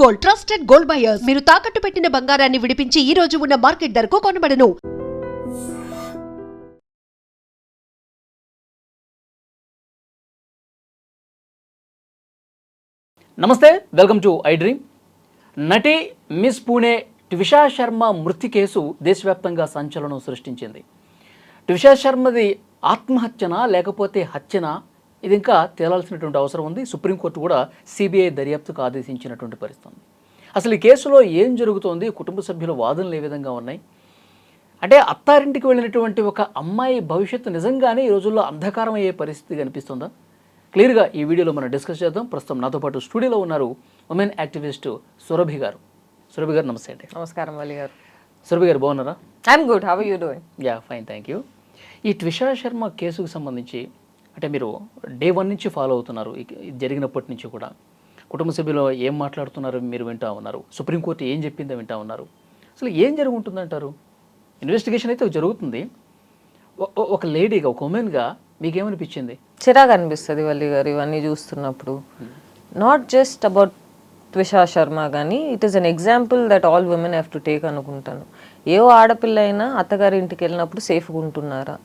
Gold, trusted gold buyers. మీరు తాకట్టు పెట్టిన బంగారాన్ని విడిపించి ఈ రోజు ఉన్న మార్కెట్ ధరకు కొనబడను. నమస్తే, వెల్కమ్ టు ఐ డ్రీమ్. నటి మిస్ పూణే ట్విషా శర్మ మృతి కేసు దేశవ్యాప్తంగా సంచలనం సృష్టించింది. ట్విషా శర్మది ఆత్మహత్యనా లేకపోతే హత్యనా, ఇది ఇంకా తేలాల్సినటువంటి అవసరం ఉంది. సుప్రీంకోర్టు కూడా సిబిఐ దర్యాప్తుకు ఆదేశించినటువంటి పరిస్థితి. అసలు ఈ కేసులో ఏం జరుగుతోంది, కుటుంబ సభ్యుల వాదనలు ఏ విధంగా ఉన్నాయి, అంటే అత్తారింటికి వెళ్ళినటువంటి ఒక అమ్మాయి భవిష్యత్తు నిజంగానే ఈ రోజుల్లో అంధకారం అయ్యే పరిస్థితి కనిపిస్తుందా? క్లియర్గా ఈ వీడియోలో మనం డిస్కస్ చేద్దాం. ప్రస్తుతం నాతో పాటు స్టూడియోలో ఉన్నారు ఉమెన్ యాక్టివిస్ట్ సురభి గారు. సురభి గారు నమస్తే అండి. నమస్కారం వల్లి గారు. సురభి గారు బాగున్నారా? I'm good, how are you doing? Yeah fine, thank you. ఈ ట్విషా శర్మ కేసుకు సంబంధించి అంటే మీరు డే 1 నుంచి ఫాలో అవుతున్నారు. ఇది జరిగినప్పటి నుంచి కూడా కుటుంబ సభ్యులు ఏం మాట్లాడుతున్నారు మీరు వింటూ ఉన్నారు, సుప్రీంకోర్టు ఏం చెప్పిందో వింటూ ఉన్నారు. అసలు ఏం జరుగుతుందంటారు? ఇన్వెస్టిగేషన్ అయితే జరుగుతుంది. ఒక లేడీగా, ఒక ఉమెన్గా మీకేమనిపించింది? చిరాగా అనిపిస్తుంది వల్లి గారు ఇవన్నీ చూస్తున్నప్పుడు. నాట్ జస్ట్ అబౌట్ ట్విషా శర్మ కానీ it is an example that all women have to take అనుకుంటాను. ఏ ఆడపిల్ల అయినా అత్తగారి ఇంటికి వెళ్ళినప్పుడు సేఫ్గా ఉంటున్నారా?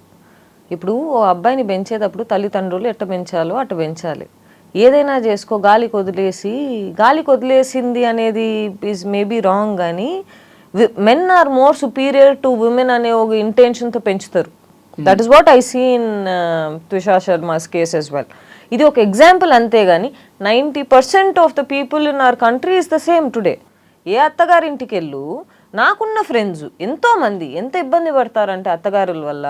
ఇప్పుడు ఓ అబ్బాయిని పెంచేటప్పుడు తల్లిదండ్రులు ఎట్ట పెంచాలో అట్ట పెంచాలి. ఏదైనా చేసుకో, గాలికి వదిలేసింది అనేది ఈజ్ మేబీ రాంగ్, కానీ men are more superior to women అనే ఒక ఇంటెన్షన్తో పెంచుతారు. That is what I see in Twisha Sharma's case as well. ఇది ఒక ఎగ్జాంపుల్ అంతేగాని 90% of the people in our country is the same today. ఏ అత్తగారింటికి వెళ్ళు, నాకున్న ఫ్రెండ్స్ ఎంతో మంది ఎంత ఇబ్బంది పడతారంటే అత్తగారుల వల్ల.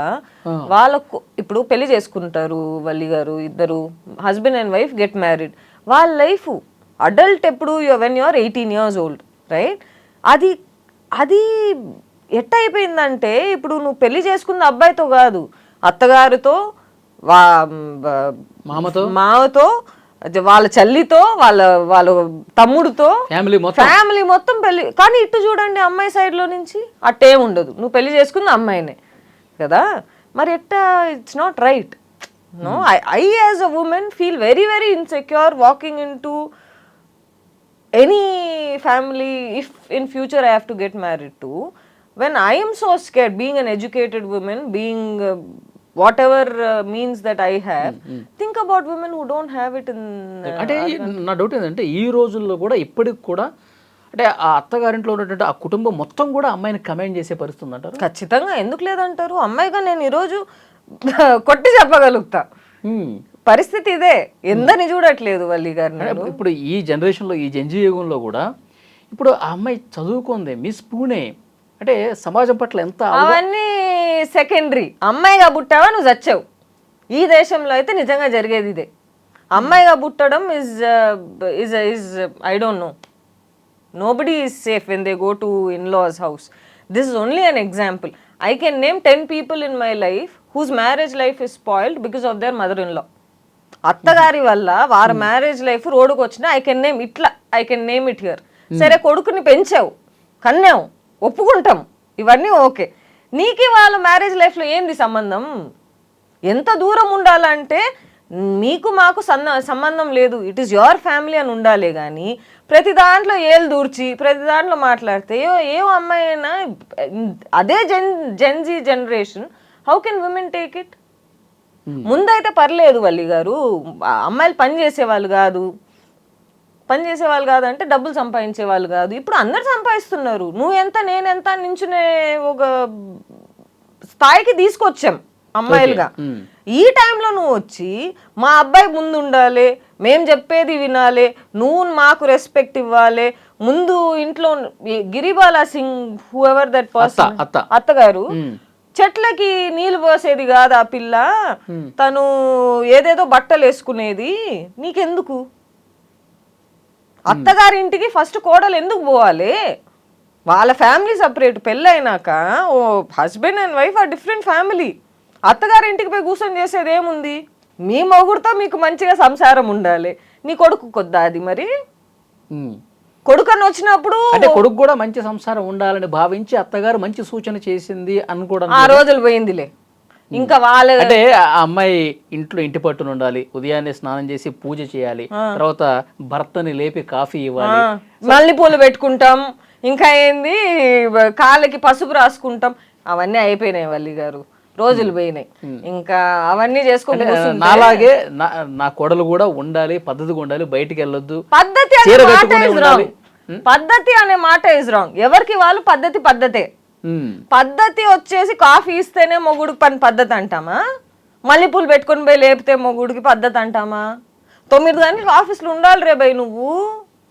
వాళ్ళకు ఇప్పుడు పెళ్లి చేసుకుంటారు వల్లి గారు, ఇద్దరు husband and wife get married. వాళ్ళ లైఫ్ అడల్ట్ ఎప్పుడు when you are 18 years old, right? అది ఎట్ట అయిపోయిందంటే ఇప్పుడు నువ్వు పెళ్లి చేసుకున్న అబ్బాయితో కాదు, అత్తగారితో, మామతో, వాళ్ళ చెల్లితో, వాళ్ళ తమ్ముడితో, ఫ్యామిలీ మొత్తం పెళ్లి. కానీ ఇటు చూడండి, అమ్మాయి సైడ్లో నుంచి అట్టే ఉండదు. నువ్వు పెళ్లి చేసుకున్న అమ్మాయినే కదా, మరి ఎట్టా? It's not right. No, I as a woman feel very very insecure walking in to any family if in future I have to get married to. when I am so scared, being an educated woman, being whatever means that I have, think about women who don't have it in అంటే నా doubt ఏంటంటే ఈ రోజుల్లో కూడా ఇప్పటికి కూడా అంటే ఆ అత్తగారింట్లో ఉన్నటువంటి ఆ కుటుంబం మొత్తం కూడా అమ్మాయిని కమెంట్ చేసే పరిస్థితి అంటారు? ఖచ్చితంగా, ఎందుకు లేదంటారు? అమ్మాయిగా నేను ఈరోజు కొట్టి చెప్పగలుగుతా. పరిస్థితి ఇదే, ఎందని చూడట్లేదు వల్లి గారు. ఇప్పుడు ఈ జనరేషన్లో, ఈ జంజీ యుగంలో కూడా ఇప్పుడు ఆ అమ్మాయి చదువుకుంది, మిస్ పూణే అంటే సమాజం పట్ల ఎంత, అవన్నీ సెకండరీ. అమ్మాయిగా పుట్టావా, నువ్వు చచ్చావు. ఈ దేశంలో అయితే నిజంగా జరిగేది ఇదే. అమ్మాయిగా పుట్టడం is I don't know. Nobody is safe when they go to in-laws house. This is only an example. I can name 10 people in my life whose marriage life is spoiled because of their mother-in-law. అత్తగారి వల్ల వారి marriage life రోడ్డుకు వచ్చిన I can name it here. సరే, కొడుకుని పెంచావు, కన్నావు, ఒప్పుకుంటాం, ఇవన్నీ ఓకే. నీకు వాళ్ళ మ్యారేజ్ లైఫ్లో ఏంది సంబంధం? ఎంత దూరం ఉండాలంటే మీకు మాకు సంబంధం లేదు, ఇట్ ఈస్ యువర్ ఫ్యామిలీ అని ఉండాలి. కానీ ప్రతి దాంట్లో ఏళ్ళు దూర్చి ప్రతి దాంట్లో మాట్లాడితే ఏ అమ్మాయి అయినా, అదే Gen Z generation, how can women take it? ముందైతే పర్లేదు వల్లి గారు, అమ్మాయిలు పని చేసేవాళ్ళు కాదంటే డబ్బులు సంపాదించే వాళ్ళు కాదు. ఇప్పుడు అందరు సంపాదిస్తున్నారు. నువ్వెంత నేనెంత నించునే ఒక స్థాయికి తీసుకొచ్చాం అమ్మాయిలుగా. ఈ టైంలో నువ్వు వచ్చి మా అబ్బాయి ముందు ఉండాలి, మేం చెప్పేది వినాలి, నువ్వు మాకు రెస్పెక్ట్ ఇవ్వాలి. ముందు ఇంట్లో Giribala Singh whoever that person, అత్తగారు, చెట్లకి నీళ్ళు పోసేది కాదు ఆ పిల్ల, తను ఏదేదో బట్టలు వేసుకునేది. నీకెందుకు? అత్తగారి ఇంటికి ఫస్ట్ కోడలు ఎందుకు పోవాలి? వాళ్ళ ఫ్యామిలీ సపరేట్. పెళ్ళైనాక ఓ husband and wife are different family. అత్తగారి ఇంటికి పోయి కూర్చొని చేసేది ఏముంది? మీ మొగుడుతో మీకు మంచిగా సంసారం ఉండాలి. నీ కొడుకు కొద్దా అది? మరి కొడుకని వచ్చినప్పుడు అంటే కొడుకు కూడా మంచి సంసారం ఉండాలని భావించి అత్తగారు మంచి సూచన చేసింది అనుకోవడం ఆ రోజులు పోయిందిలే. ఇంకా వాళ్ళ అంటే ఆ అమ్మాయి ఇంట్లో ఇంటి పట్టున ఉండాలి, ఉదయాన్నే స్నానం చేసి పూజ చేయాలి, తర్వాత భర్తని లేపి కాఫీ ఇవ్వాలి, మల్లెపూలు పెట్టుకుంటాం, ఇంకా ఏంది కాళ్ళకి పసుపు రాసుకుంటాం, అవన్నీ అయిపోయినాయి వల్లి గారు, రోజులు పోయినాయి. ఇంకా అవన్నీ చేసుకుంటే నాలాగే నా కోడలు కూడా ఉండాలి, పద్ధతిగా ఉండాలి, బయటికి వెళ్ళొద్దు, పద్ధతి చీర అనే మాట కట్టుకునే is ఉండాలి. wrong. పద్ధతి అనే మాట ఇస్ రాంగ్. ఎవరికి వాళ్ళు పద్ధతే. పద్ధతి వచ్చేసి కాఫీ ఇస్తేనే మొగుడికి పని పద్ధతి అంటామా? మల్లెపూలు పెట్టుకొని పోయి లేపితే మొగుడికి పద్ధతి అంటామా? 9 గంటలకు ఆఫీస్లో ఉండాలి రే బై, నువ్వు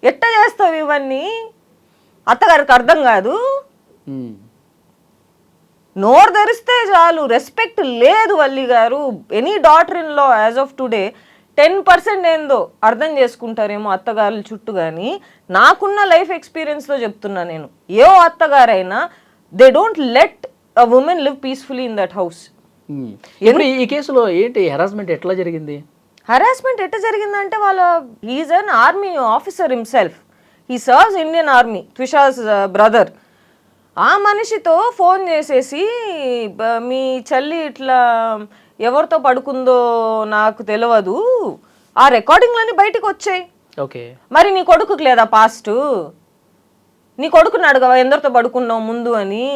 ఎట్ట చేస్తావు ఇవన్నీ? అత్తగారికి అర్థం కాదు. నోరు తెరిస్తే చాలు, రెస్పెక్ట్ లేదు వల్లి గారు. Any daughter in law as of today 10% ఏందో అర్థం చేసుకుంటారేమో అత్తగారుల చుట్టూ, కానీ నాకున్న లైఫ్ ఎక్స్పీరియన్స్లో చెప్తున్నా నేను, ఏ అత్తగారైనా they don't let a women live peacefully in that house. ఇప్పుడు ఈ కేసులో ఏంటి హెరాస్మెంట్ ఎట్లా జరిగింది? హరాస్మెంట్ ఎట్లా జరిగిందంటే వాళ్ళ he is an army officer himself, he serves Indian army, Twisha's brother. ఆ మనిషితో ఫోన్ చేసేసి మీ చెల్లి ఇట్లా ఎవరితో పడుకుందో నాకు తెలియదు, ఆ రికార్డింగ్లన్నీ బయటకు వచ్చాయి. ఓకే, మరి నీ కొడుకుకి లేదా పాస్ట్? నీ కొడుకుని అడగవా ఎందరితో పడుకున్నావు ముందు అని?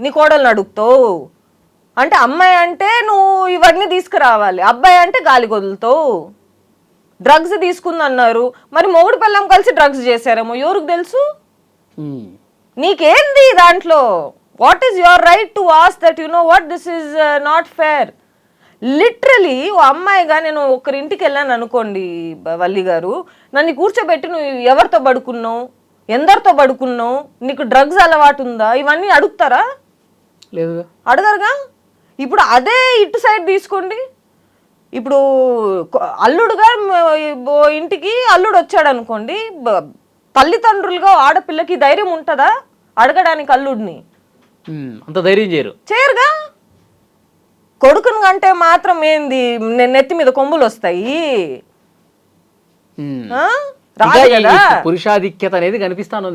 నీ కోడల్ని అడుగుతావు అంటే? అమ్మాయి అంటే నువ్వు ఇవన్నీ తీసుకురావాలి, అబ్బాయి అంటే గాలి వదులుతావు. డ్రగ్స్ తీసుకుందన్నారు, మరి మొగుడు పిల్లం కలిసి డ్రగ్స్ చేశారేమో ఎవరికి తెలుసు? నీకేంది దాంట్లో? What is your right to ask that you know what this is not fair? Literally ఓ అమ్మాయిగా నేను ఒకరింటికి వెళ్ళాను అనుకోండి వల్లి గారు, నన్ను కూర్చోబెట్టి నువ్వు ఎవరితో పడుకున్నావు, ఎందరితో పడుకున్నావు, నీకు డ్రగ్స్ అలవాటు ఉందా, ఇవన్నీ అడుగుతారా? లేదు, అడగరుగా. ఇప్పుడు అదే ఇటు సైడ్ తీసుకోండి. ఇప్పుడు అల్లుడుగా ఇంటికి అల్లుడు వచ్చాడు అనుకోండి, తల్లిదండ్రులుగా ఆడపిల్లకి ధైర్యం ఉంటుందా అడగడానికి అల్లుడిని? అంత ధైర్యం చేయరుగా. కొడుకుని కంటే మాత్రం ఏంది నెత్తి మీద కొమ్ములు వస్తాయి? పురుషాధిక్యత అనేది కనిపిస్తాను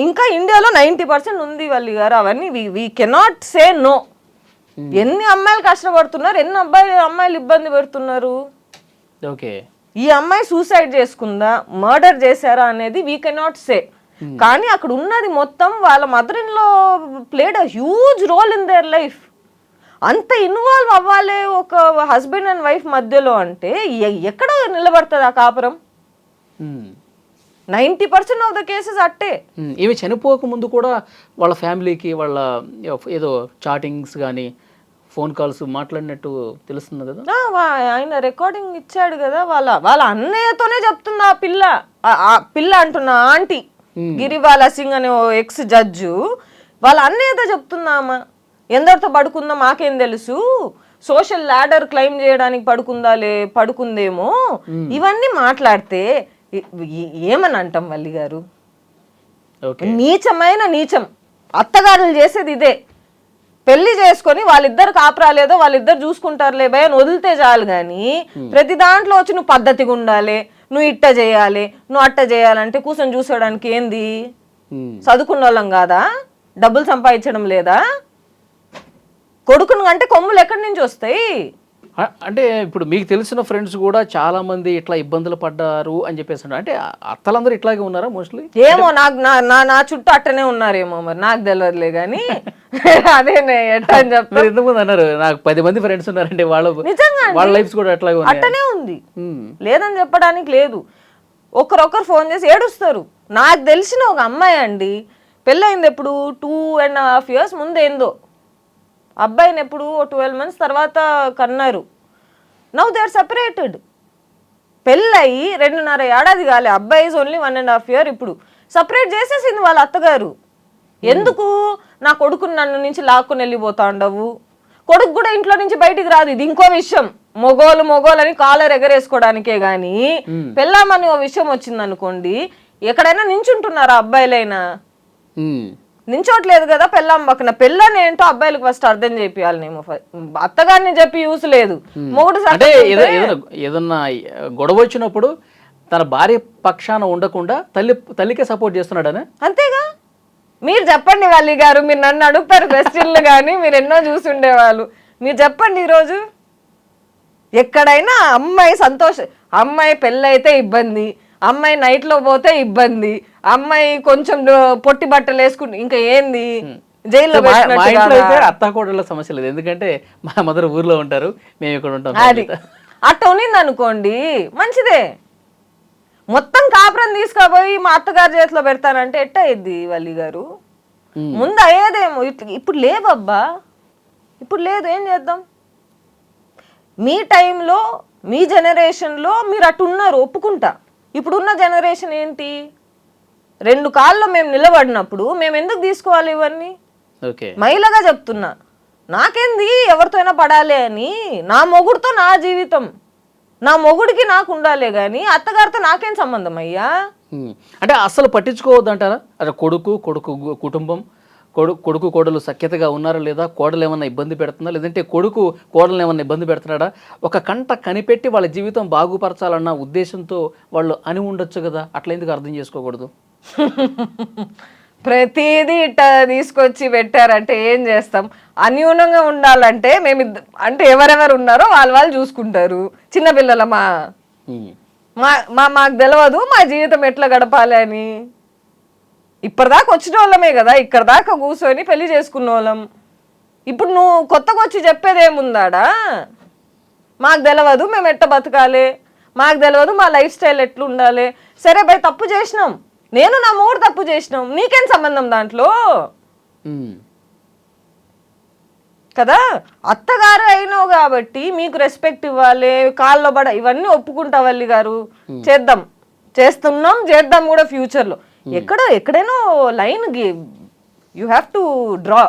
ఇంకా ఇండియాలో 90% ఉంది వల్లి గారు. అవన్నీ వి కెనాట్ సే నో. ఎన్ని అమ్మాయిలు కష్టపడుతున్నారు, ఎన్ని అమ్మాయిలు ఇబ్బంది పెడుతున్నారు. ఓకే, ఈ అమ్మాయి సూసైడ్ చేసుకుందా, మర్డర్ చేశారా అనేది వీ కెనాట్ సే. కానీ అక్కడ ఉన్నది మొత్తం వాళ్ళ mother in law played a huge role in their life. అంత ఇన్వాల్వ్ అవ్వాలి ఒక హస్బెండ్ అండ్ వైఫ్ మధ్యలో అంటే ఎక్కడ నిలబడుతుంది ఆ కాపురం? 90% ఆఫ్ ద కేసెస్ అట్టే. ఇవి చనిపోక ముందు కూడా వాళ్ళ ఫ్యామిలీకి వాళ్ళ ఏదో చాటింగ్స్ కానీ ఫోన్ కాల్స్ మాట్లాడినట్టు తెలుస్తుంది కదా. ఆయన రికార్డింగ్ ఇచ్చాడు కదా, వాళ్ళ అన్నయ్యతోనే చెప్తుంది ఆ పిల్ల అంటున్నా ఆంటీ గిరిబాల సింగ్ అనే ఎక్స్ జడ్జు వాళ్ళ అన్నయ్యతో చెప్తుందామా, ఎందరితో పడుకుందా మాకేం తెలుసు, సోషల్ ల్యాడర్ క్లైమ్ చేయడానికి పడుకుందేమో, ఇవన్నీ మాట్లాడితే ఏమని అంటాం వల్లి గారు? నీచమైన నీచం. అత్తగారులు చేసేది ఇదే. పెళ్లి చేసుకొని వాళ్ళిద్దరు కాపురాలేదో వాళ్ళిద్దరు చూసుకుంటారులే భయ అని వదిలితే చాలు, కానీ ప్రతి దాంట్లో వచ్చి నువ్వు పద్ధతిగా ఉండాలి, నువ్వు ఇట్ట చేయాలి, నువ్వు అట్ట చేయాలంటే కూర్చొని చూసేయడానికి ఏంది? చదువుకున్న వాళ్ళం కాదా? డబ్బులు సంపాదించడం లేదా? కొడుకును అంటే కొమ్ములు ఎక్కడి నుంచి వస్తాయి? అంటే ఇప్పుడు మీకు తెలిసిన ఫ్రెండ్స్ కూడా చాలా మంది ఇట్లా ఇబ్బందులు పడ్డారు అని చెప్పేసి, అంటే అత్తలందరూ ఇట్లాగే ఉన్నారా మోస్ట్లీ? ఏమో, నాకు నా చుట్టూ అట్టనే ఉన్నారేమో, మరి నాకు తెలియదులే కానీ అదే ఎట్లా అని చెప్తారు. ఎంతమంది అన్నారు నాకు 10 మంది ఫ్రెండ్స్ ఉన్నారంటే వాళ్ళ లైఫ్ కూడా అట్లాగే అట్టనే ఉంది, లేదని చెప్పడానికి లేదు. ఒకరొకరు ఫోన్ చేసి ఏడుస్తారు. నాకు తెలిసిన ఒక అమ్మాయి అండి, పెళ్ళయింది ఎప్పుడు 2.5 years ముందు ఏందో, అబ్బాయిని ఎప్పుడు 12 months తర్వాత కన్నారు. Now they are separated. పెళ్ళయి 2.5 ఏడాది కాలే, అబ్బాయి ఈజ్ ఓన్లీ 1.5 year. ఇప్పుడు సపరేట్ చేసేసింది వాళ్ళ అత్తగారు. ఎందుకు? నా కొడుకుని నన్ను నుంచి లాక్కుని వెళ్ళిపోతా ఉండవు, కొడుకు కూడా ఇంట్లో నుంచి బయటికి రాదు. ఇది ఇంకో విషయం. మొగోలని కాలర్ ఎగరేసుకోవడానికే గాని పెళ్ళామని ఓ విషయం వచ్చింది అనుకోండి, ఎక్కడైనా నించుంటున్నారా అబ్బాయిలైనా? నించోట్లేదు కదా పెళ్ళాం పక్కన. పెళ్ళని ఏంటో అబ్బాయిలకు ఫస్ట్ అర్థం చేపియాలనేమో. అత్తగారిని చెప్పి యూస్ లేదు. మొగుడు ఏదన్నా గొడవ వచ్చినప్పుడు తన భార్య పక్షాన ఉండకుండా తల్లికే సపోర్ట్ చేస్తున్నాడనే. అంతేగా. మీరు చెప్పండి వల్లి గారు, మీరు నన్ను అడుగుతారు క్వశ్చన్లు కానీ మీరు ఎన్నో చూసి ఉండేవాళ్ళు. మీరు చెప్పండి ఈరోజు ఎక్కడైనా అమ్మాయి అమ్మాయి పెళ్ళైతే ఇబ్బంది, అమ్మాయి నైట్లో పోతే ఇబ్బంది, అమ్మాయి కొంచెం పొట్టి బట్టలు వేసుకుంటే ఇంకా ఏంది జైల్లో మా ఇంట్లో అయితే అత్తాకోడళ్ళ సమస్య లేదు, ఎందుకంటే మా మదర్ ఊర్లో ఉంటారు, మేము ఇక్కడ ఉంటాం. అది అట్ట ఉన్నింది అనుకోండి మంచిదే. మొత్తం కాపురం తీసుకుపోయి మా అత్తగారి చేతిలో పెడతానంటే ఎట్ట అయ్యిద్ది వల్లి గారు? ముందు అయ్యేదేమో, ఇప్పుడు లేవబ్బా, ఇప్పుడు లేదు, ఏం చేద్దాం? మీ టైంలో మీ జనరేషన్లో మీరు అటు ఉన్నారు, ఒప్పుకుంటా. ఇప్పుడున్న జనరేషన్ ఏంటి, 2 కాళ్ళలో మేము నిలబడినప్పుడు మేము ఎందుకు తీసుకోవాలి ఇవన్నీ? మహిళగా చెప్తున్నా, నాకేంది ఎవరితో అయినా పడాలి అని, నా మొగుడితో నా జీవితం, నా మొగుడికి నాకు ఉండాలి కానీ అత్తగారితో నాకేం సంబంధం అయ్యా? అంటే అస్సలు పట్టించుకోవద్దు అంటారా? అంటే కొడుకు కుటుంబం, కొడుకు కోడలు సఖ్యతగా ఉన్నారా లేదా, కోడలు ఏమన్నా ఇబ్బంది పెడుతుందా, లేదంటే కొడుకు కోడలు ఏమన్నా ఇబ్బంది పెడుతున్నాడా, ఒక కంట కనిపెట్టి వాళ్ళ జీవితం బాగుపరచాలన్న ఉద్దేశంతో వాళ్ళు అని ఉండొచ్చు కదా, అట్లా ఎందుకు అర్థం చేసుకోకూడదు? ప్రతిదీ ఇట్ట తీసుకొచ్చి పెట్టారంటే ఏం చేస్తాం? అన్యూనంగా ఉండాలంటే అంటే ఎవరెవరు ఉన్నారో వాళ్ళు చూసుకుంటారు. చిన్నపిల్లల మాకు తెలియదు మా జీవితం ఎట్లా గడపాలి అని. ఇప్పటిదాకా వచ్చిన వాళ్ళమే కదా, ఇక్కడ దాకా కూర్చొని పెళ్లి చేసుకున్న వాళ్ళం. ఇప్పుడు నువ్వు కొత్తగా వచ్చి చెప్పేదేముందాడా? మాకు తెలియదు మేము ఎట్ట బతకాలి, మాకు తెలియదు మా లైఫ్ స్టైల్ ఎట్లా ఉండాలి. సరే బై, తప్పు చేసినాం, నేను నా మూడు తప్పు చేసినాం, నీకేం సంబంధం దాంట్లో? కదా, అత్తగారు అయినావు కాబట్టి మీకు రెస్పెక్ట్ ఇవ్వాలి, కాల్లో ఇవన్నీ ఒప్పుకుంటా వల్లి గారు. చేద్దాం కూడా ఫ్యూచర్లో. ఎక్కడైనా line you have to draw.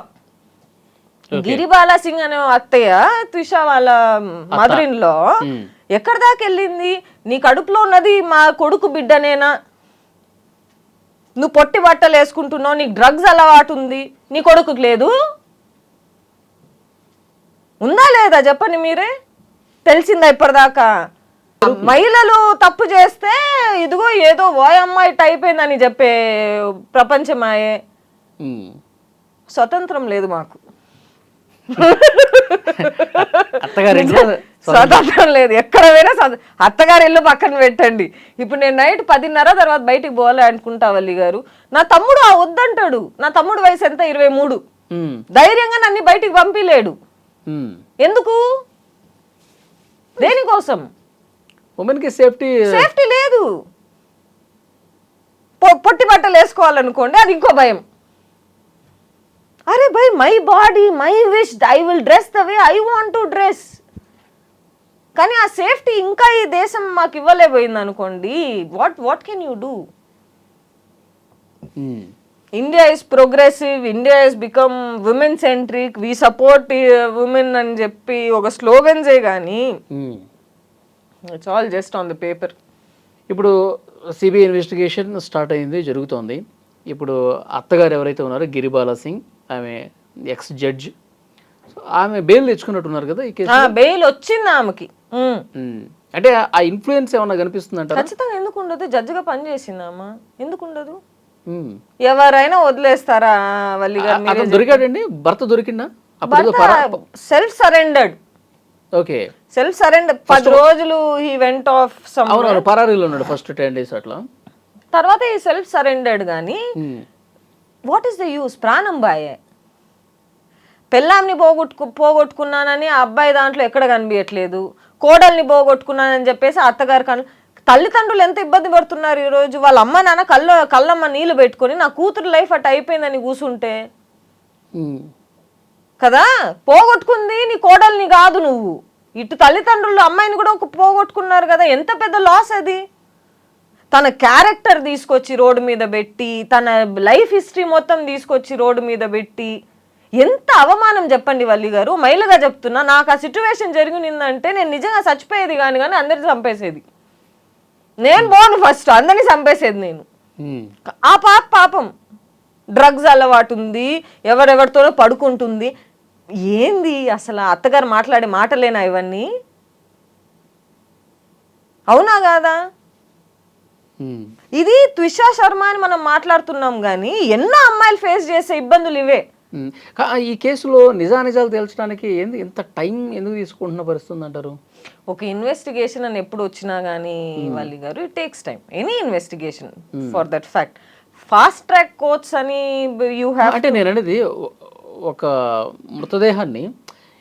Giribala Singh అనే అత్తయ్య త్రిష వాళ్ళ మదర్ ఇన్ లో ఎక్కడ దాకా వెళ్ళింది? నీ కడుపులో ఉన్నది మా కొడుకు బిడ్డనేనా? నువ్వు పొట్టి బట్టలు వేసుకుంటున్నావు, నీకు డ్రగ్స్ అలవాటు ఉంది, నీ కొడుకు లేదు, ఉందా లేదా చెప్పండి మీరే? తెలిసిందా ఇప్పటిదాకా? మహిళలు తప్పు చేస్తే ఇదిగో ఏదో ఓయమ్మాయి అయిపోయిందని చెప్పే ప్రపంచమాయే. స్వతంత్రం లేదు మాకు, స్వతంత్రం లేదు. ఎక్కడ పోయినా అత్తగారి ఇల్లు పక్కన పెట్టండి. ఇప్పుడు నేను నైట్ 10:30 తర్వాత బయటికి పోలే అనుకుంటా వల్లి గారు. నా తమ్ముడు వద్దంటాడు. నా తమ్ముడు వయసు ఎంత? 23. ధైర్యంగా నన్ను బయటికి పంపిలేడు. ఎందుకు? దేనికోసం? ఉమెన్కి సేఫ్టీ లేదు. పొట్టి బట్టలు వేసుకోవాలనుకోండి, అది ఇంకో భయం. అరే భయ్, my body, my wish, I will dress the way I want to dress. కానీ ఆ సేఫ్టీ ఇంకా ఈ దేశం మాకు ఇవ్వలేకపోయింది అనుకోండి, what can you do? India is progressive, India is become women centric, we support women అని చెప్పి ఒక స్లోగన్సే కానీ it's all just on the paper. ఇప్పుడు సిబిఐ ఇన్వెస్టిగేషన్ స్టార్ట్ అయింది, జరుగుతోంది. ఇప్పుడు అత్తగారు ఎవరైతే ఉన్నారో గిరిబాలా సింగ్, ఆమె ఎక్స్ జడ్జ్, ఆమె బెయిల్ తెచ్చుకున్నట్టున్నారు కదా ఈ కేసు. బెయిల్ వచ్చింది ఆమెకి. అంటే ఆ ఇన్ఫ్లుయెన్స్ ఏమన్నా కనిపిస్తుంది అంటారా? ఖచ్చితంగా. ఎందుకు ఉండదు? జడ్జిగా పనిచేసిందామా, ఎందుకు ఉండదు? ఎవరైనా వదిలేస్తారా వల్లి గారు? దొరికాడండి, భర్త దొరికిందా? Self surrendered. Okay, self surrender. 10 రోజులు హీ వెంట్ ఆఫ్ సమ్. అవును, పరారీలో ఉన్నాడు ఫస్ట్ 10 days అట్లా. తర్వాత ఈ సెల్ఫ్ సరెండర్డ్. కానీ వాట్ ఈస్ ద యూస్? ప్రాణం బాయే. పెళ్ళాంని పోగొట్టుకున్నానని ఆ అబ్బాయి దాంట్లో ఎక్కడ కనిపించట్లేదు. కోడల్ని పోగొట్టుకున్నానని చెప్పేసి అత్తగారు తల్లిదండ్రులు ఎంత ఇబ్బంది పడుతున్నారు ఈరోజు. వాళ్ళ అమ్మ నాన్న కళ్ళమ్మ నీళ్ళు పెట్టుకొని నా కూతురు లైఫ్ అట్ అయిపోయిందని కూర్చుంటే కదా. పోగొట్టుకుంది నీ కోడల్ని కాదు నువ్వు, ఇటు తల్లిదండ్రులు అమ్మాయిని కూడా పోగొట్టుకున్నారు కదా. ఎంత పెద్ద లాస్ అది. తన క్యారెక్టర్ తీసుకొచ్చి రోడ్డు మీద పెట్టి, తన లైఫ్ హిస్టరీ మొత్తం తీసుకొచ్చి రోడ్డు మీద పెట్టి, ఎంత అవమానం చెప్పండి వల్లి గారు. మహిళగా చెప్తున్నా, నాకు ఆ సిచ్యువేషన్ జరిగినిందంటే నేను నిజంగా చచ్చిపోయేది కానీ అందరిని చంపేసేది. నేను పోను, ఫస్ట్ అందరినీ చంపేసేది నేను. ఆ పాపం డ్రగ్స్ అలవాటు ఉంది, ఎవరెవరితోనో పడుకుంటుంది. ఏంది అసలు? అత్తగారు మాట్లాడే మాటలేనా ఇవన్నీ? అవునా కాదా? ఇది త్రిషా శర్మ అని మనం మాట్లాడుతున్నాం కానీ ఎన్నో అమ్మాయిలు ఫేస్ చేసే ఇబ్బందులు ఇవే. ఈ కేసులో నిజానిజాలు తేల్చడానికి ఇంత టైం ఎందుకు తీసుకుంటున్న పరిస్థితుంది అంటారు? ఒక ఇన్వెస్టిగేషన్ అని ఎప్పుడు వచ్చినా కానీ వల్లి గారు, it takes time. Any investigation for that fact. Fast track courts అని యూ హ్యావ్. అంటే నేను అనేది ఒక మృతదేహాన్ని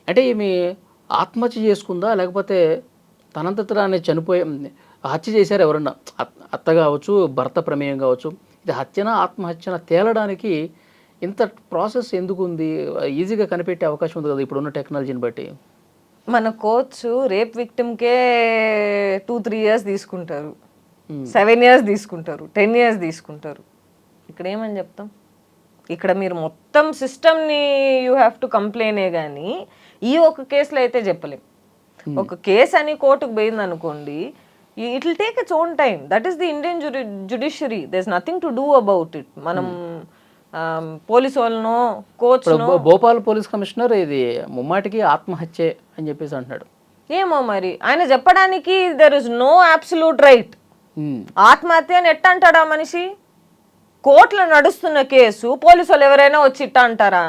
అంటే ఈమె ఆత్మహత్య చేసుకుందా లేకపోతే తనంత తానే చనిపోయే హత్య చేశారు ఎవరన్నా, అత్త కావచ్చు భర్త ప్రమేయం కావచ్చు, ఇది హత్యనా ఆత్మహత్యన తేలడానికి ఇంత ప్రాసెస్ ఎందుకు ఉంది? ఈజీగా కనిపెట్టే అవకాశం ఉంది కదా ఇప్పుడున్న టెక్నాలజీని బట్టి. మన కోచ్ రేప్ విక్టిమ్కే 2-3 years తీసుకుంటారు, 7 years తీసుకుంటారు, 10 years తీసుకుంటారు. ఇక్కడ ఏమని చెప్తాం? ఇక్కడ మీరు మొత్తం సిస్టమ్ని యూ హ్యావ్ టు కంప్లైనే కానీ ఈ ఒక కేసులో అయితే చెప్పలేం. ఒక కేసు అని కోర్టుకు పోయింది అనుకోండి, it will take its own time. That is the Indian judiciary. There is nothing to do about it. మనం పోలీసు వాళ్ళనో కోచ్నో. భోపాల్ పోలీస్ కమిషనర్ ఇది ముమ్మాటికి ఆత్మహత్య అని చెప్పేసి అంటున్నాడు. ఏమో మరి ఆయన చెప్పడానికి there is no absolute right. ఆత్మహత్య అని ఎట్ట అంటాడా మనిషి? కోర్టులో నడుస్తున్న కేసు పోలీసు వాళ్ళు ఎవరైనా వచ్చి ఇట్ట అంటారా?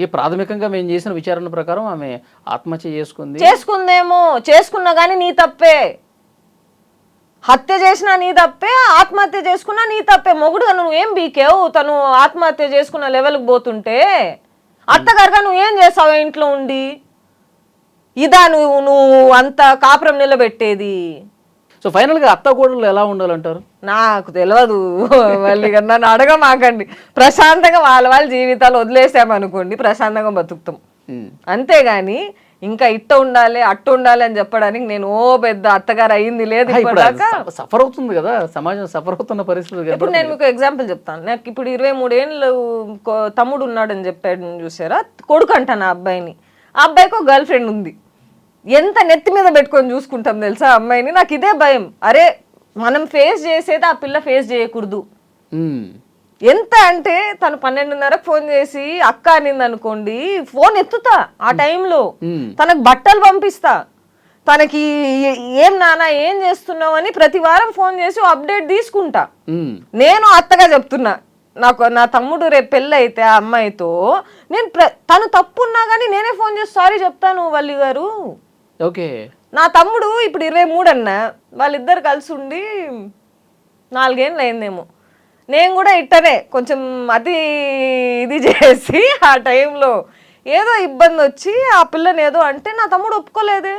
ఈ ప్రాథమికంగా మేము చేసిన విచారణ ప్రకారం ఆమె ఆత్మహత్య చేసుకుందేమో, చేసుకున్నా కానీ నీ తప్పే. హత్య చేసినా నీ తప్పే, ఆత్మహత్య చేసుకున్నా నీ తప్పే. మొగుడుగా నువ్వు ఏం బీకేవు? తను ఆత్మహత్య చేసుకున్న లెవెల్కి పోతుంటే అత్తగారుగా నువ్వు ఏం చేసావు ఇంట్లో ఉండి? ఇదా నువ్వు అంత కాపురం నిలబెట్టేది? సో ఫైనల్గా అత్త కోడలు ఎలా ఉండాలంటారు? నాకు తెలియదు. మళ్ళీ నన్ను అడగమాకండి. ప్రశాంతంగా వాళ్ళ జీవితాలు వదిలేసామనుకోండి, ప్రశాంతంగా బతుకుతాం. అంతేగాని ఇంకా ఇట్ట ఉండాలి అట్ట ఉండాలి అని చెప్పడానికి నేను పెద్ద అత్తగారు అయ్యింది లేదు. సఫర్ అవుతుంది కదా సమాజం, సఫర్ అవుతున్న పరిస్థితి. ఇప్పుడు నేను మీకు ఎగ్జాంపుల్ చెప్తాను. నాకు ఇప్పుడు 23 ఏళ్ళు తమ్ముడు ఉన్నాడని చెప్పాడు, చూసారా? కొడుకు అంటాను ఆ అబ్బాయిని. ఆ అబ్బాయికి ఒక గర్ల్ ఫ్రెండ్ ఉంది. ఎంత నెత్తి మీద పెట్టుకొని చూసుకుంటాం తెలుసా అమ్మాయిని. నాకు ఇదే భయం. అరే మనం ఫేస్ చేసేది ఆ పిల్ల ఫేస్ చేయకూడదు. ఎంత అంటే తను 12:30కు ఫోన్ చేసి అక్క అనింది అనుకోండి, ఫోన్ ఎత్తుతా. ఆ టైంలో తనకు బట్టలు పంపిస్తా, తనకి ఏం నాన్న ఏం చేస్తున్నావు అని ప్రతి వారం ఫోన్ చేసి అప్డేట్ తీసుకుంటా. నేను అత్తగా చెప్తున్నా, నాకు నా తమ్ముడు రేపు పెళ్ళి అయితే ఆ అమ్మాయితో నేను తను తప్పున్నా కానీ నేనే ఫోన్ చేసి సారీ చెప్తాను వల్లి గారు. ఓకే, నా తమ్ముడు ఇప్పుడు 23 అన్నా, వాళ్ళిద్దరు కలిసి ఉండి 4 ఏళ్ళు అయిందేమో. నేను కూడా ఇట్టనే కొంచెం ఇది చేసి ఆ టైంలో ఏదో ఇబ్బంది వచ్చి ఆ పిల్లని ఏదో అంటే నా తమ్ముడు ఒప్పుకోలేదు.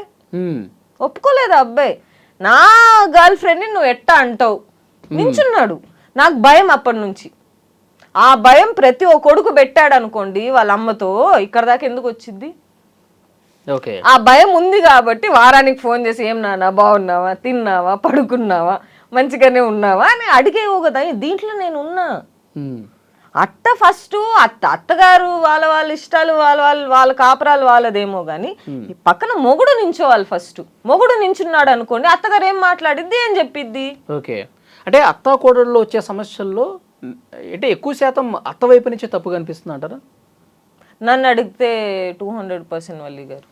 అబ్బాయి నా గర్ల్ ఫ్రెండ్ని నువ్వు ఎట్టా అంటావు నించున్నాడు. నాకు భయం అప్పటి నుంచి. ఆ భయం ప్రతి ఒక్క కొడుకు పెట్టాడు అనుకోండి వాళ్ళ అమ్మతో, ఇక్కడ దాకా ఎందుకు వచ్చింది? ఆ భయం ఉంది కాబట్టి వారానికి ఫోన్ చేసి ఏం నాన్న బాగున్నావా, తిన్నావా, పడుకున్నావా, మంచిగానే ఉన్నావా అని అడిగేవో కదా. దీంట్లో నేను ఉన్నా. అట్ట ఫస్ట్ అత్తగారు వాళ్ళ ఇష్టాలు వాళ్ళ కాపురాలు వాళ్ళదేమో కానీ పక్కన మొగుడు నించోవాలి. ఫస్ట్ మొగుడు నించున్నాడు అనుకోండి, అత్తగారు ఏం మాట్లాడిద్ది ఏం చెప్పిద్ది. ఓకే, అంటే అత్త కోడల్లో వచ్చే సమస్యల్లో అంటే ఎక్కువ శాతం అత్త వైపు నుంచే తప్పు కనిపిస్తుంది అంటారా? నన్ను అడిగితే 200% వల్లి గారు.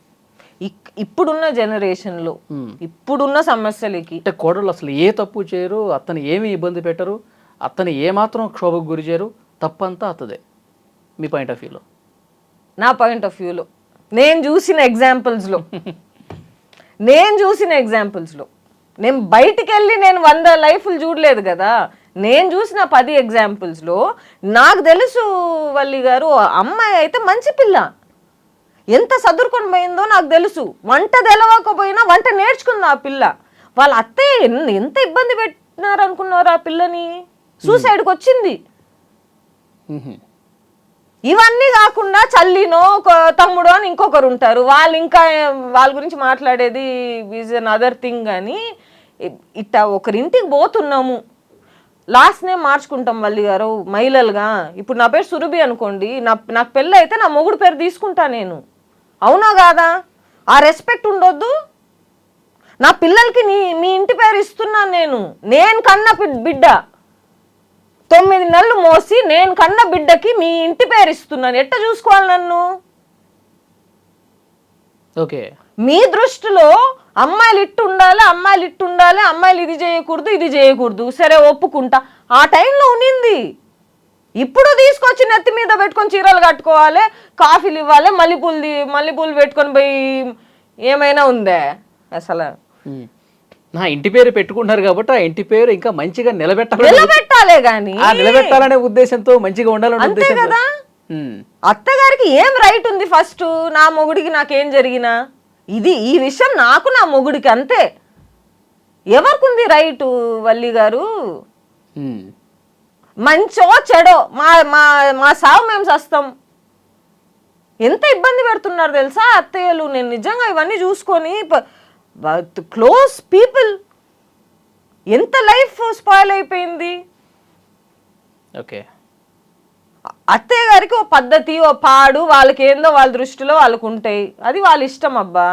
ఇప్పుడున్న జనరేషన్లో ఇప్పుడున్న సమస్యలకి అంటే కోడళ్ళు అసలు ఏ తప్పు చేయరు, అత్తని ఏమి ఇబ్బంది పెట్టరు, అత్తని ఏమాత్రం క్షోభకు గురి చేయరు, తప్పంతా అత్తదే. మీ పాయింట్ ఆఫ్ వ్యూలో? నా పాయింట్ ఆఫ్ వ్యూలో నేను చూసిన ఎగ్జాంపుల్స్లో నేను బయటికి వెళ్ళి నేను 100 లైఫ్లు చూడలేదు కదా. నేను చూసిన 10 ఎగ్జాంపుల్స్లో నాకు తెలుసు వల్లి గారు, అమ్మాయి అయితే మంచి పిల్ల, ఎంత చదువుకొని పోయిందో నాకు తెలుసు. వంట తెలవకపోయినా వంట నేర్చుకుంది ఆ పిల్ల. వాళ్ళ అత్తయ్య ఎంత ఇబ్బంది పెట్టినారు అనుకున్నారు ఆ పిల్లని, సూసైడ్కి వచ్చింది. ఇవన్నీ కాకుండా చల్లినో తమ్ముడో అని ఇంకొకరు ఉంటారు, వాళ్ళు ఇంకా వాళ్ళ గురించి మాట్లాడేది ఈజ్ అన్ అదర్ థింగ్. కానీ ఇట్లా ఒకరింటికి పోతున్నాము, లాస్ట్ నేమ్ మార్చుకుంటాం వల్లి గారు మహిళలుగా. ఇప్పుడు నా పేరు సురభి అనుకోండి, నాకు పెళ్ళి అయితే నా మొగుడు పేరు తీసుకుంటా నేను. అవునా కాదా? ఆ రెస్పెక్ట్ ఉండొద్దు? నా పిల్లలకి మీ ఇంటి పేరు ఇస్తున్నాను నేను కన్న బిడ్డ 9 నెలలు మోసి నేను కన్న బిడ్డకి మీ ఇంటి పేరు ఇస్తున్నాను. ఎట్ట చూసుకోవాలి నన్ను? ఓకే, మీ దృష్టిలో అమ్మాయిలు ఇట్టు ఉండాలి, అమ్మాయిలు ఇది చేయకూడదు, ఇది చేయకూడదు. సరే ఒప్పుకుంటా. ఆ టైంలో ఉన్నింది ఇప్పుడు తీసుకొచ్చి నెత్తి మీద పెట్టుకొని చీరలు కట్టుకోవాలి, కాఫీలు ఇవ్వాలి, మల్లెపూలు పెట్టుకొని పోయి ఏమైనా ఉందే అసలు? నా ఇంటి పేరు పెట్టుకుంటున్నారు కాబట్టి ఆ ఇంటి పేరు ఇంకా మంచిగా నిలబెట్టాలే గాని నిలబెట్టాలనే ఉద్దేశంతో, మంచిగా ఉండాలనే అంతే ఉద్దేశంతో. కదా. అత్తగారికి ఏం రైట్ ఉంది ఫస్ట్? నా మొగుడికి నాకేం జరిగినా ఈ విషయం నాకు నా మొగుడికి అంతే. ఎవరికి ఉంది రైటు వల్లి గారు? మంచో చెడో మా మా మా సావు మేము సస్తాం. ఎంత ఇబ్బంది పెడుతున్నారు తెలుసా అత్తయ్యలు. నేను నిజంగా ఇవన్నీ చూసుకొని క్లోజ్ పీపుల్ ఎంత లైఫ్ స్పాయిల్ అయిపోయింది. ఓకే, అత్తయ్య గారికి ఓ పద్ధతి, ఓ పాడు, వాళ్ళకి ఏందో వాళ్ళ దృష్టిలో వాళ్ళకు ఉంటాయి. అది వాళ్ళ ఇష్టం. అబ్బా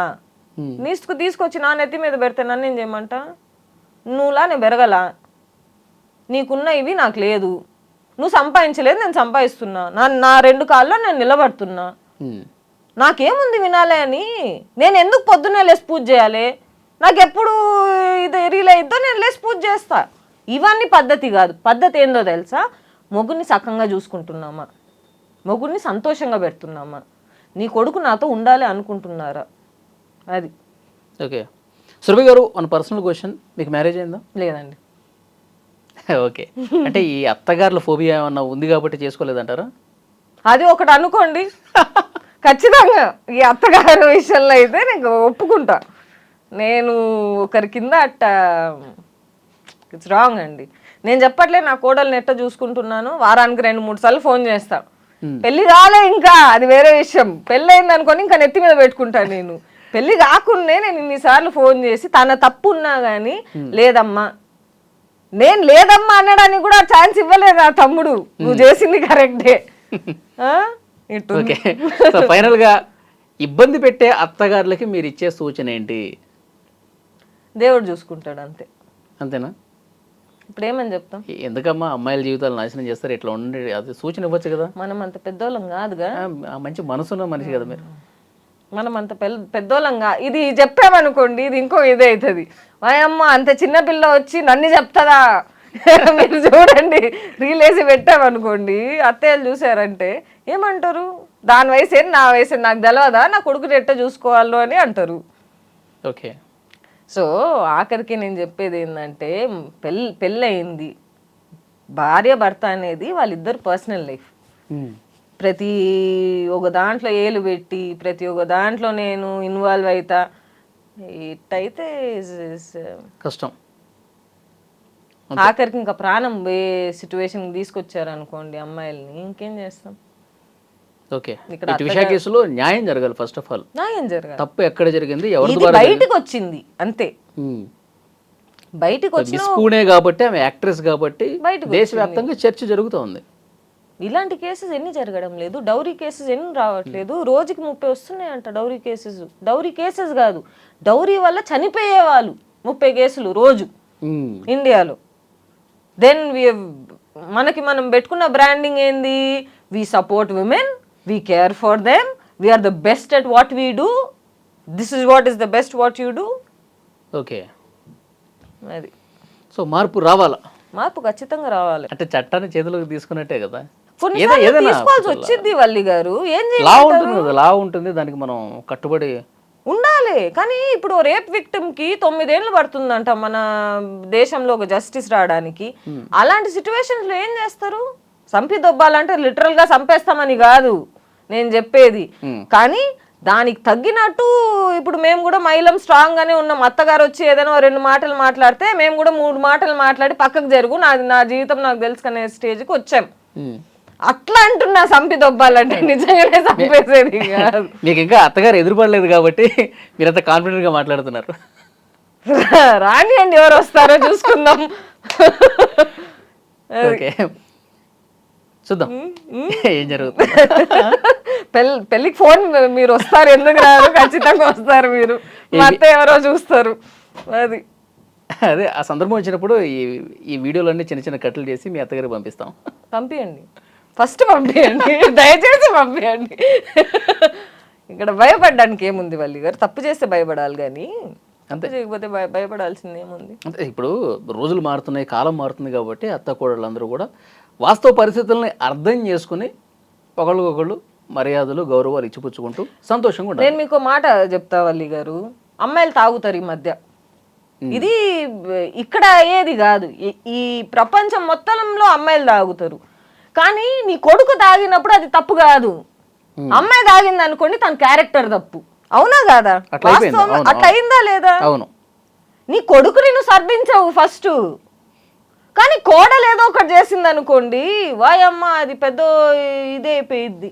తీసుకొచ్చి నా నెత్తి మీద పెడితే నన్ను ఏం చేయమంట? నువ్వులా నేను పెరగలా, నీకున్న ఇవి నాకు లేదు, నువ్వు సంపాదించలేదు నేను సంపాదిస్తున్నా, నా 2 కాళ్ళలో నేను నిలబడుతున్నా, నాకేముంది వినాలే అని. నేను ఎందుకు పొద్దున్నే లేసి పూజ చేయాలి? నాకు ఎప్పుడు ఇది రీల్ అయిద్దో నేను లేసి పూజ చేస్తా. ఇవన్నీ పద్ధతి కాదు. పద్ధతి ఏందో తెలుసా? మొగుడిని సక్కంగా చూసుకుంటున్నామా, మొగుడిని సంతోషంగా పెడుతున్నామా, నీ కొడుకు నాతో ఉండాలి అనుకుంటున్నారా? అది. ఓకే, సురభి గారు, మన పర్సనల్ క్వశ్చన్, మీకు మ్యారేజ్ అయిందా? లేదండి. ఓకే, అంటే ఈ అత్తగారుల ఫోబియా ఏమన్నా ఉంది కాబట్టి చేసుకోలేదంటారా? అది ఒకటి అనుకోండి. ఖచ్చితంగా ఈ అత్తగారి విషయంలో అయితే నేను ఒప్పుకుంటా. నేను ఒకరి కింద ఇట్స్ రాంగ్ అండి. నేను చెప్పట్లే నా కోడలు నెట్ట చూసుకుంటున్నాను, వారానికి 2-3 సార్లు ఫోన్ చేస్తా. పెళ్లి కాలే ఇంకా, అది వేరే విషయం. పెళ్ళి అయింది అనుకోని ఇంకా నెత్తి మీద పెట్టుకుంటాను. నేను పెళ్లి కాకుండా నేను ఇన్నిసార్లు ఫోన్ చేసి తన తప్పు ఉన్నా కానీ లేదమ్మా, నేను లేదమ్మా అనడానికి కూడా ఛాన్స్ ఇవ్వలేదు ఆ తమ్ముడు. నువ్వు చేసింది కరెక్టే. ఓకే, సో ఫైనల్ గా ఇబ్బంది పెట్టే అత్తగారులకి మీరు ఇచ్చే సూచన ఏంటి? దేవుడు చూసుకుంటాడు అంతే. అంతేనా? ఇప్పుడు ఏమని చెప్తాం? ఎందుకమ్మా అమ్మాయిల జీవితాలు నాశనం చేస్తారు, ఇట్లా ఉండే అది సూచన ఇవ్వచ్చు కదా. మనం అంత పెద్దోళ్ళం కాదుగా. మంచి మనసున్న మనిషి కదా మీరు. మనం అంత పెద్దోళ్ళంగా ఇది చెప్పామనుకోండి, ఇది ఇంకో ఇదే అవుతుంది. అమ్మ అంత చిన్నపిల్ల వచ్చి నన్ను చెప్తుందా? మీరు చూడండి, రీలేసి పెట్టామనుకోండి, అత్తయ్యలు చూసారంటే ఏమంటారు? దాని వయసు ఏంటి, నా వయసు నాకు తెలియదా, నా కొడుకుని ఎట్ట చూసుకోవాలో అని అంటారు. ఓకే, సో ఆఖరికి నేను చెప్పేది ఏంటంటే, పెళ్ళయింది, భార్య భర్త అనేది వాళ్ళిద్దరు పర్సనల్ లైఫ్. ప్రతి ఒక దాంట్లో ఏలు పెట్టి ప్రతి ఒక్క దాంట్లో నేను ఇన్వాల్వ్ అవుతా, ఇట్టయితే కష్టం. ఆఖరికి ఇంకా ప్రాణం సిచ్యువేషన్ తీసుకొచ్చారనుకోండి అమ్మాయిల్ని, ఇంకేం చేస్తాం? ఓకే, విషయ కేసులో న్యాయం జరగాలి. ఫస్ట్ ఆఫ్ ఆల్ న్యాయం జరగాలి. తప్పు ఎక్కడ జరిగింది, ఎవరి ఇది బయటకు వచ్చింది అంతే. బయటకు వచ్చిన పూణే కాబట్టి, ఆమె యాక్ట్రెస్ కాబట్టి దేశవ్యాప్తంగా చర్చ జరుగుతోంది. ఇలాంటి కేసెస్ ఎన్ని జరగడం లేదు? డౌరీ కేసెస్ ఎన్ని రావట్లేదు? రోజుకి 30 వస్తున్నాయంట డౌరీ కేసెస్. డౌరీ కేసెస్ కాదు, డౌరీ వల్ల చనిపోయే వాళ్ళు 30 కేసులు రోజు ఇండియాలో. దెన్ మనం పెట్టుకున్న బ్రాండింగ్ ఏంది? We support women, we care for them, we are the best at what we do, this is what is the best what you do. Okay, అది. సో మార్పు రావాలా? మార్పు ఖచ్చితంగా రావాలి. అంటే చట్టాన్ని చేతులకు తీసుకున్నట్టే కదా. తీసుకోవాల్సి వచ్చింది వల్లి గారు. ఏం లా ఉంటుంది కదా, లా ఉంటుంది, దానికి మనం కట్టుబడి ఉండాలి. కానీ ఇప్పుడు రేప్ విక్టిమ్ కి 9 ఏళ్ళు పడుతుందంట మన దేశంలో ఒక జస్టిస్ రావడానికి. అలాంటి సిచ్యువేషన్స్ లో ఏం చేస్తారు? చంపి దొబ్బాలంటే లిటరల్ గా చంపేస్తామని కాదు నేను చెప్పేది, కానీ దానికి తగ్గినట్టు ఇప్పుడు మేము కూడా మహిళం స్ట్రాంగ్ గానే ఉన్నాం. అత్తగారు వచ్చి ఏదైనా 2 మాటలు మాట్లాడితే మేము కూడా 3 మాటలు మాట్లాడి పక్కకు జరుగు, నా జీవితం నాకు తెలుసుకునే స్టేజ్కి వచ్చాం. అట్లా అంటున్నా, చంపి దొబ్బాలంటే నిజంగానే చంపేసేది కాదు. మీకు ఇంకా అత్తగారు ఎదురుపడలేదు కాబట్టి మీరంత కాన్ఫిడెంట్ గా మాట్లాడుతున్నారు. రాని అండి, ఎవరు వస్తారో చూసుకుందాం. ఓకే, చూద్దాం ఏం జరుగుతుంది. పెళ్ళికి ఫోన్ మీరు వస్తారు, ఎందుకు రారు? ఖచ్చితంగా వస్తారు మీరు. మా అత్త ఎవరో చూస్తారు. అది అదే ఆ సందర్భం వచ్చినప్పుడు ఈ వీడియోలన్నీ చిన్న చిన్న కట్లు చేసి మీ అత్తగారికి పంపిస్తాం. పంపియండి, ఫస్ట్ పంపియండి, దయచేసి పంపియండి. ఇక్కడ భయపడడానికి ఏముంది వల్లి గారు? తప్పు చేస్తే భయపడాలి కానీ అంతే, చేయకపోతే భయపడాల్సింది ఏముంది? అంటే ఇప్పుడు రోజులు మారుతున్నాయి, కాలం మారుతుంది కాబట్టి అత్త కోడళ్ళందరూ కూడా వాస్తవ పరిస్థితుల్ని అర్థం చేసుకుని ఒకళ్ళకొకళ్ళు మర్యాదలు గౌరవాలు ఇచ్చిపుచ్చుకుంటూ సంతోషంగా ఉండాలి. నేను మీకు మాట చెప్తా వల్లి గారు, అమ్మాయిలు తాగుతారు ఈ మధ్య. ఇది ఇక్కడ అయ్యేది కాదు, ఈ ప్రపంచం మొత్తంలో అమ్మాయిలు తాగుతారు. కానీ నీ కొడుకు తాగినప్పుడు అది తప్పు కాదు. అమ్మాయి తాగింది అనుకోండి, తన క్యారెక్టర్ తప్పు. అవునా కాదా? అట్లా అయిందా లేదా? అవును. నీ కొడుకుని నువ్వు సర్దించవు ఫస్ట్, కానీ కోడలు ఏదో ఒకటి చేసింది అనుకోండి, వాయమ్మ అది పెద్ద ఇదే అయిపోయిద్ది.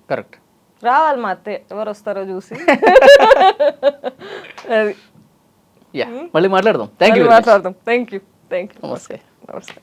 కరెక్ట్. రావాలి మా అత్తే, ఎవరు వస్తారో చూసి. అది మళ్ళీ మాట్లాడదాం. Thank you. మాట్లాడదాం. Thank you. నమస్తే. నమస్తే.